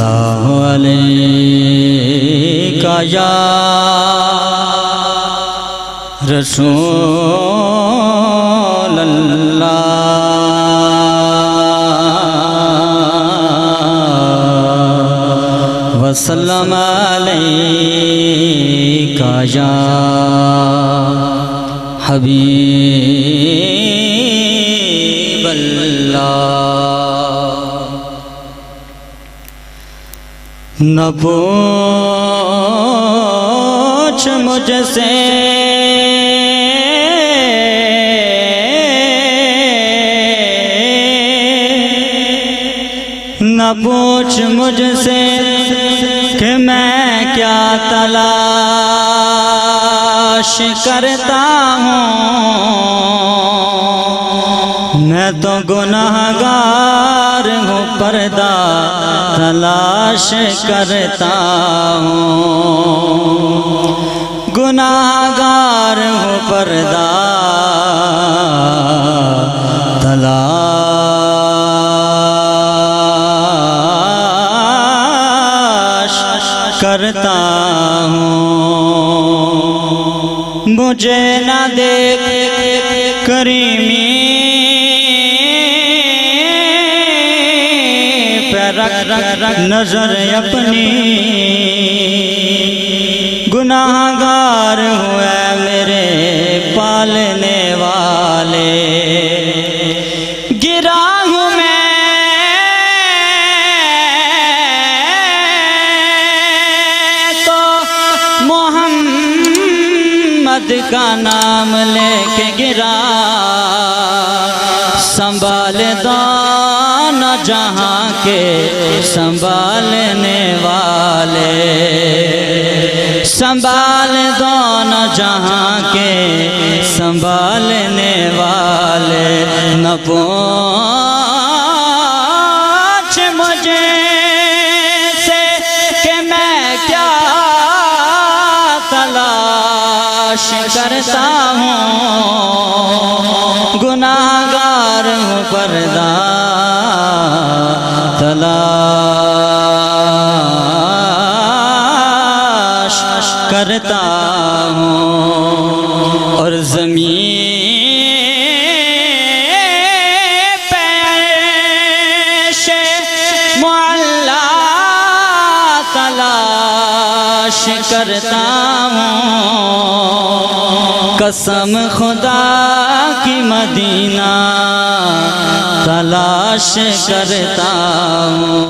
اللہ علیک یا رسول اللہ وسلم علیک یا حبیب اللہ نہ پوچھ مجھ سے نہ پوچھ مجھ سے کہ میں کیا تلاش کرتا ہوں میں تو گناہگار ہوں پردہ تلاش کرتا ہوں گناہگار ہوں پردہ تلاش کرتا ہوں مجھے نہ دیکھ کریمی رکھ نظر اپنی گناہگار ہوئے میرے پالنے والے گرا ہوں میں تو محمد کا نام لے کے گرا سنبھال دو نہ جہاں کے سنبھالنے والے سنبھال دو نہ جہاں کے سنبھالنے والے نہ پوچھ مجھے سے کہ میں کیا تلاش کرتا ہوں گناہگار ہوں پردہ تلاش کرتا ہوں اور زمین پیش معلا تلاش کرتا ہوں قسم خدا کی مدینہ تلاش کرتا ہوں